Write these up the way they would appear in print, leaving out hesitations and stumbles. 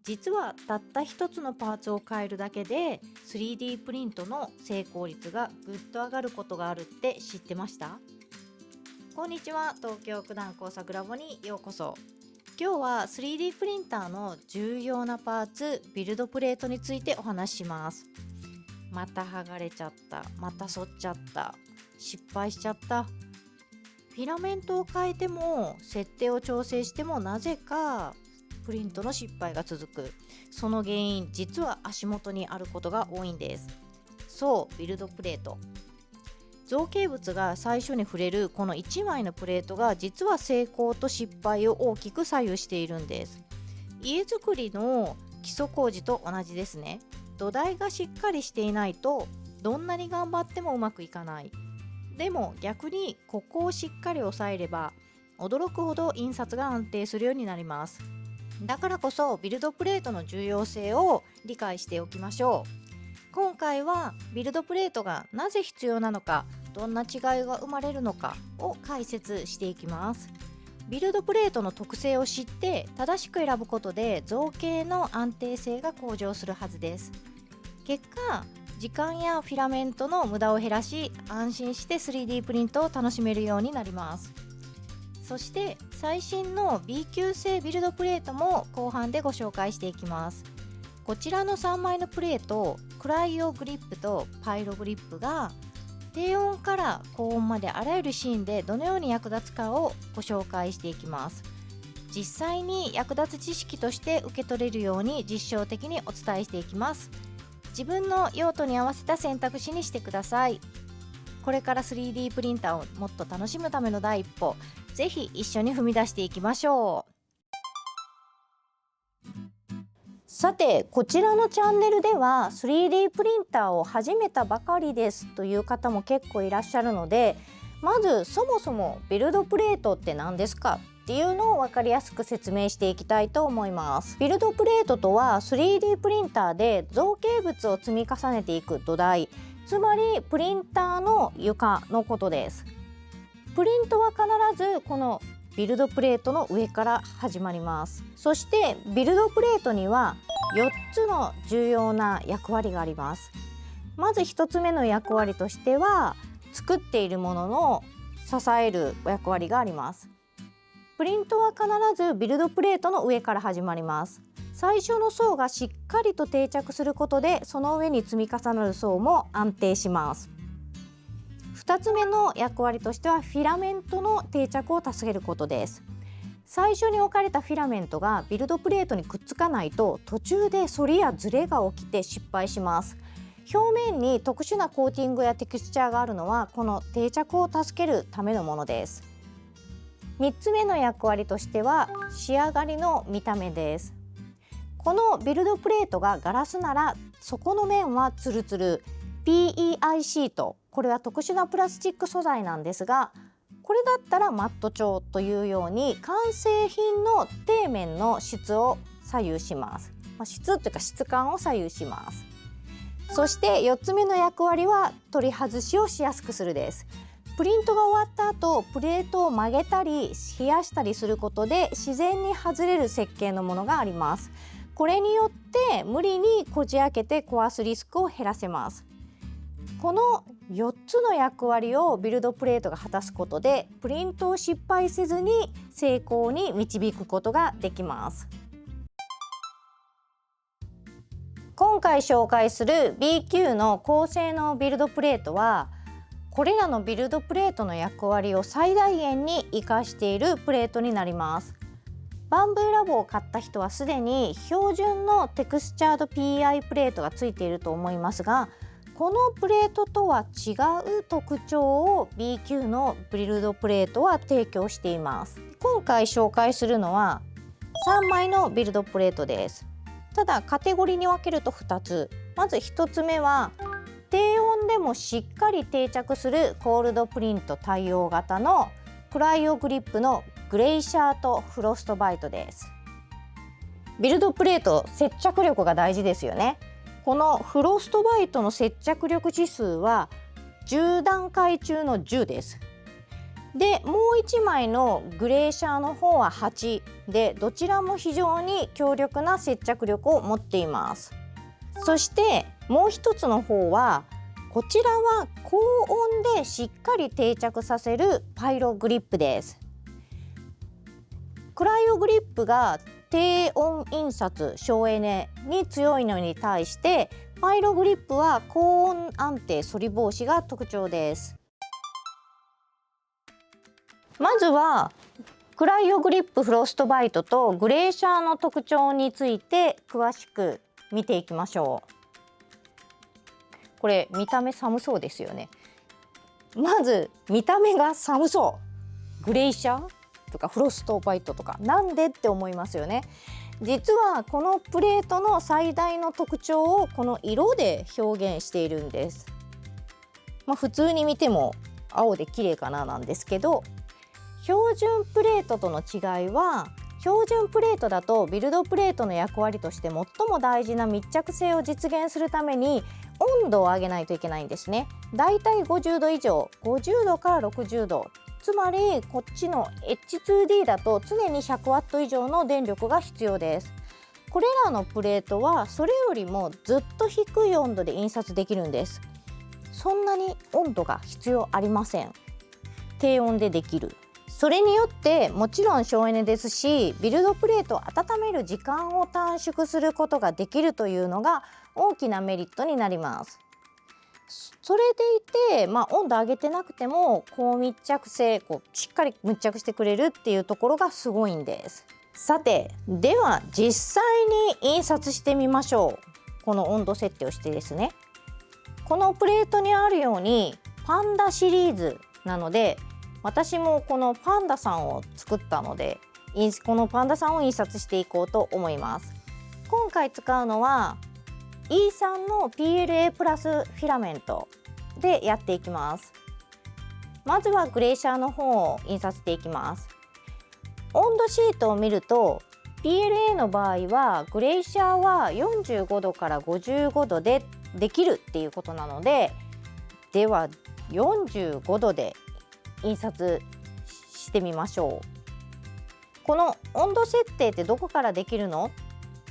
実はたった一つのパーツを変えるだけで 3D プリントの成功率がぐっと上がることがあるって知ってました？こんにちは、東京九段工作ラボにようこそ。今日は 3D プリンターの重要なパーツビルドプレートについてお話しします。また剥がれちゃった、また反っちゃった、失敗しちゃった。フィラメントを変えても設定を調整してもなぜかプリントの失敗が続く。その原因、実は足元にあることが多いんです。そう、ビルドプレート。造形物が最初に触れるこの1枚のプレートが実は成功と失敗を大きく左右しているんです。家づくりの基礎工事と同じですね。土台がしっかりしていないとどんなに頑張ってもうまくいかない。でも逆にここをしっかり押さえれば驚くほど印刷が安定するようになります。だからこそビルドプレートの重要性を理解しておきましょう。今回はビルドプレートがなぜ必要なのか、どんな違いが生まれるのかを解説していきます。ビルドプレートの特性を知って正しく選ぶことで造形の安定性が向上するはずです。結果、時間やフィラメントの無駄を減らし、安心して 3D プリントを楽しめるようになります。そして最新の B 級製ビルドプレートも後半でご紹介していきます。こちらの3枚のプレート、クライオグリップとパイログリップが低温から高温まであらゆるシーンでどのように役立つかをご紹介していきます。実際に役立つ知識として受け取れるように実証的にお伝えしていきます。自分の用途に合わせた選択肢にしてください。これから 3D プリンターをもっと楽しむための第一歩、ぜひ一緒に踏み出していきましょう。さて、こちらのチャンネルでは 3D プリンターを始めたばかりですという方も結構いらっしゃるので、まずそもそもビルドプレートって何ですかっていうのを分かりやすく説明していきたいと思います。ビルドプレートとは 3D プリンターで造形物を積み重ねていく土台、つまりプリンターの床のことです。プリントは必ずこのビルドプレートの上から始まります。そしてビルドプレートには4つの重要な役割があります。まず1つ目の役割としては、作っているものの支える役割があります。プリントは必ずビルドプレートの上から始まります。最初の層がしっかりと定着することで、その上に積み重なる層も安定します。2つ目の役割としては、フィラメントの定着を助けることです。最初に置かれたフィラメントがビルドプレートにくっつかないと、途中で反りやズレが起きて失敗します。表面に特殊なコーティングやテクスチャーがあるのは、この定着を助けるためのものです。3つ目の役割としては、仕上がりの見た目です。このビルドプレートがガラスなら、底の面はツルツル PEI シート、これは特殊なプラスチック素材なんですが、これだったらマット調というように完成品の底面の質を左右します。質というか質感を左右します。そして4つ目の役割は、取り外しをしやすくするです。プリントが終わった後、プレートを曲げたり冷やしたりすることで自然に外れる設計のものがあります。これによって無理にこじ開けて壊すリスクを減らせます。この4つの役割をビルドプレートが果たすことで、プリントを失敗せずに成功に導くことができます。今回紹介する B 級の高性能ビルドプレートは、これらのビルドプレートの役割を最大限に生かしているプレートになります。バンブーラボを買った人はすでに標準のテクスチャード PI プレートがついていると思いますが、このプレートとは違う特徴を B 級のビルドプレートは提供しています。今回紹介するのは3枚のビルドプレートです。ただカテゴリーに分けると2つ。まず1つ目は、低温でもしっかり定着するコールドプリント対応型のクライオグリップのグレイシャートフロストバイトです。ビルドプレート、接着力が大事ですよね。このフロストバイトの接着力指数は10段階中の10です。でもう1枚のグレーシャーの方は8で、どちらも非常に強力な接着力を持っています。そしてもう一つの方は、こちらは高温でしっかり定着させるパイログリップです。クライオグリップが低温印刷省エネに強いのに対して、パイログリップは高温安定反り防止が特徴です。まずはクライオグリップフロストバイトとグレーシャーの特徴について詳しく見ていきましょう。これ見た目寒そうですよね。まず見た目が寒そう、グレーシャーとかフロストバイトとかなんでって思いますよね。実はこのプレートの最大の特徴をこの色で表現しているんです。普通に見ても青で綺麗かななんですけど、標準プレートとの違いは、標準プレートだとビルドプレートの役割として最も大事な密着性を実現するために温度を上げないといけないんですね。だいたい50度以上、50度から60度、つまりこっちの H2D だと常に100ワット以上の電力が必要です。これらのプレートはそれよりもずっと低い温度で印刷できるんです。そんなに温度が必要ありません。低温でできる。それによってもちろん省エネですし、ビルドプレートを温める時間を短縮することができるというのが大きなメリットになります。それでいて、温度上げてなくても高密着性、しっかり密着してくれるっていうところがすごいんです。さて、では実際に印刷してみましょう。この温度設定をしてですね、このプレートにあるようにパンダシリーズなので、私もこのパンダさんを作ったので、このパンダさんを印刷していこうと思います。今回使うのは E3 の PLA プラスフィラメントでやっていきます。まずはグレーシャーの方を印刷していきます。温度シートを見ると PLA の場合はグレーシャーは45度から55度でできるっていうことなので、では45度で印刷してみましょう。この温度設定ってどこからできるの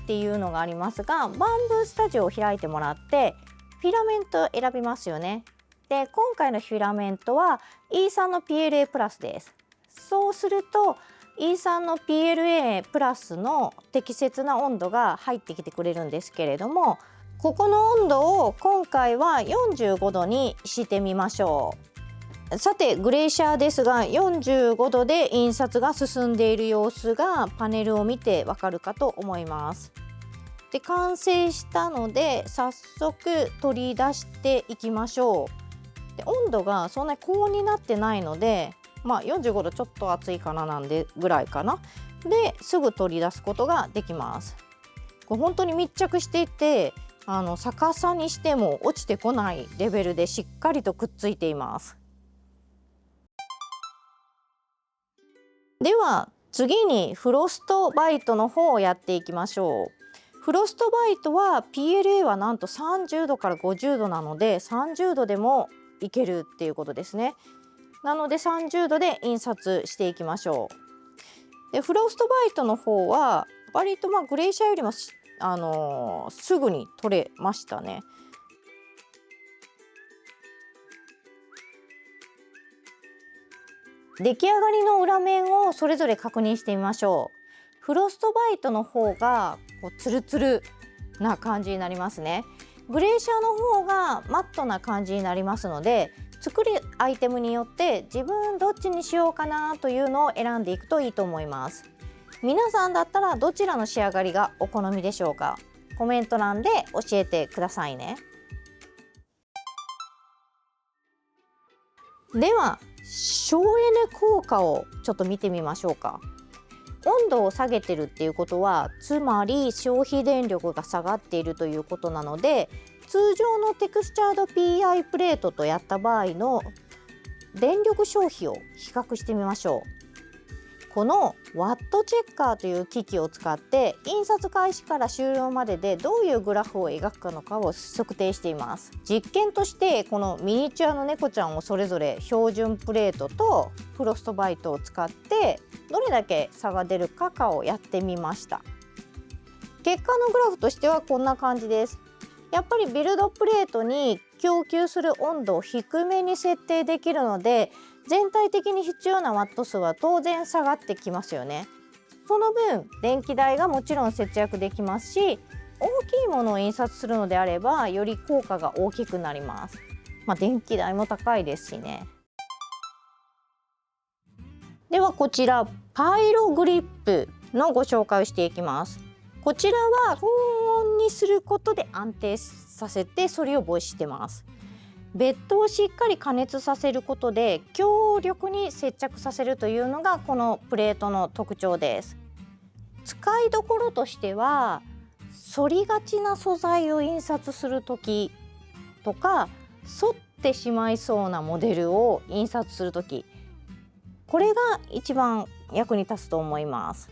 っていうのがありますが、バンブースタジオを開いてもらってフィラメントを選びますよね。で、今回のフィラメントは E3 の PLA プラスです。そうすると E3 の PLA プラスの適切な温度が入ってきてくれるんですけれども、ここの温度を今回は45度にしてみましょう。さて、グレーシャーですが45度で印刷が進んでいる様子がパネルを見てわかるかと思います。で、完成したので早速取り出していきましょう。で、温度がそんなに高温になってないので、45度ちょっと熱いかななんでぐらいかな。ですぐ取り出すことができます。これ本当に密着していて、逆さにしても落ちてこないレベルでしっかりとくっついています。では次にフロストバイトの方をやっていきましょう。フロストバイトは PLA はなんと30度から50度なので、30度でもいけるっていうことですね。なので30度で印刷していきましょう。で、フロストバイトの方は割とグレーシャーよりもすぐに取れましたね。出来上がりの裏面をそれぞれ確認してみましょう。フロストバイトの方がツルツルな感じになりますね。グレーシャーの方がマットな感じになりますので、作るアイテムによって自分どっちにしようかなというのを選んでいくといいと思います。皆さんだったらどちらの仕上がりがお好みでしょうか。コメント欄で教えてくださいね。では省エネ効果をちょっと見てみましょうか。温度を下げてるっていうことは、つまり消費電力が下がっているということなので、通常のテクスチャード PI プレートとやった場合の電力消費を比較してみましょう。このワットチェッカーという機器を使って印刷開始から終了まででどういうグラフを描くかのかを測定しています。実験としてこのミニチュアの猫ちゃんをそれぞれ標準プレートとフロストバイトを使ってどれだけ差が出るかをやってみました。結果のグラフとしてはこんな感じです。やっぱりビルドプレートに供給する温度を低めに設定できるので全体的に必要なワット数は当然下がってきますよね。その分電気代がもちろん節約できますし、大きいものを印刷するのであればより効果が大きくなります。電気代も高いですしね。ではこちらパイログリップのご紹介をしていきます。こちらは高温にすることで安定させてそれを防止してます。ベッドをしっかり加熱させることで強力に接着させるというのがこのプレートの特徴です。使いどころとしては反りがちな素材を印刷する時とか反ってしまいそうなモデルを印刷する時、これが一番役に立つと思います。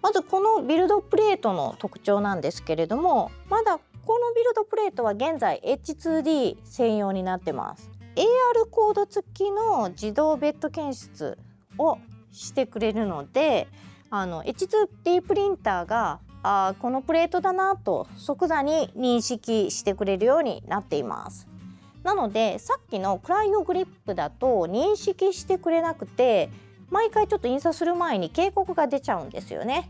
まずこのビルドプレートの特徴なんですけれども、まだこのビルドプレートは現在 H2D 専用になってます。 AR コード付きの自動ベッド検出をしてくれるのでH2D プリンターがこのプレートだなと即座に認識してくれるようになっています。なのでさっきのクライオグリップだと認識してくれなくて毎回ちょっと印刷する前に警告が出ちゃうんですよね。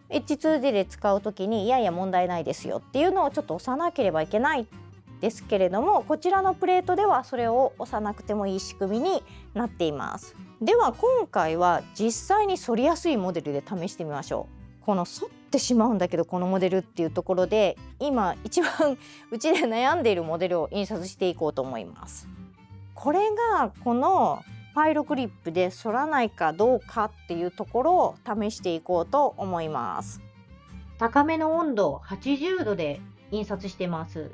H2D で使う時にいやいや問題ないですよっていうのをちょっと押さなければいけないですけれども、こちらのプレートではそれを押さなくてもいい仕組みになっています。では今回は実際に反りやすいモデルで試してみましょう。この反ってしまうんだけどこのモデルっていうところで今一番うちで悩んでいるモデルを印刷していこうと思います。これがこのパイログリップで反らないかどうかっていうところを試していこうと思います。高めの温度80度で印刷してます。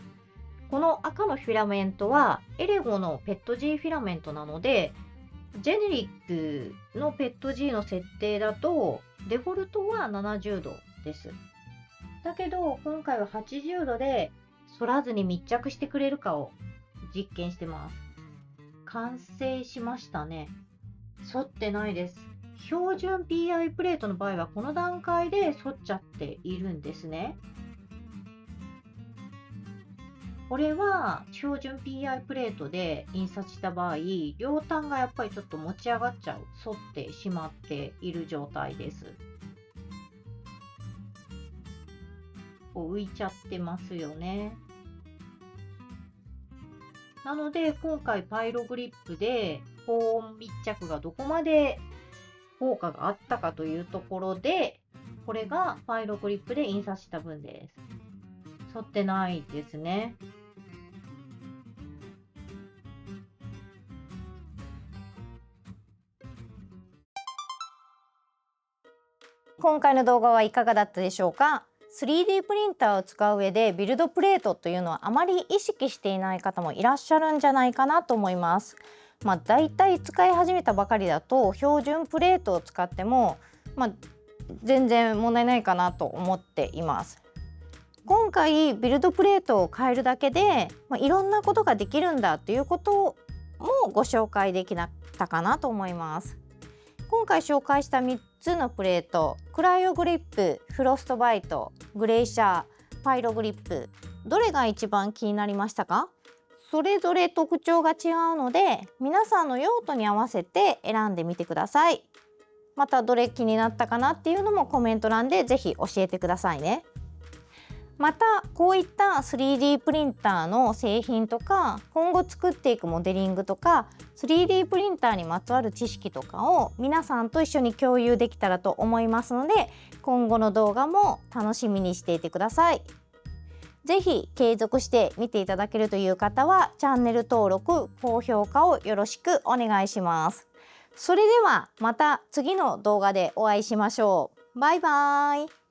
この赤のフィラメントはエレゴのペット G フィラメントなので、ジェネリックのペット G の設定だとデフォルトは70度です。だけど今回は80度で反らずに密着してくれるかを実験してます。完成しましたね。反ってないです。標準 PI プレートの場合はこの段階で反っちゃっているんですね。これは標準 PI プレートで印刷した場合、両端がやっぱりちょっと持ち上がっちゃう、反ってしまっている状態です。こう浮いちゃってますよね。なので今回パイログリップで高温密着がどこまで効果があったかというところで、これがパイログリップで印刷した分です。反ってないですね。今回の動画はいかがだったでしょうか。3D プリンターを使う上でビルドプレートというのはあまり意識していない方もいらっしゃるんじゃないかなと思います。だいたい使い始めたばかりだと標準プレートを使っても、全然問題ないかなと思っています。今回ビルドプレートを変えるだけで、いろんなことができるんだということもご紹介できたかなと思います。今回紹介した3つのプレート、クライオグリップ、フロストバイト、グレイシャー、パイログリップ、どれが一番気になりましたか？それぞれ特徴が違うので皆さんの用途に合わせて選んでみてください。またどれ気になったかなっていうのもコメント欄でぜひ教えてくださいね。またこういった 3D プリンターの製品とか今後作っていくモデリングとか 3D プリンターにまつわる知識とかを皆さんと一緒に共有できたらと思いますので、今後の動画も楽しみにしていてください。ぜひ継続して見ていただけるという方はチャンネル登録、高評価をよろしくお願いします。それではまた次の動画でお会いしましょう。バイバーイ。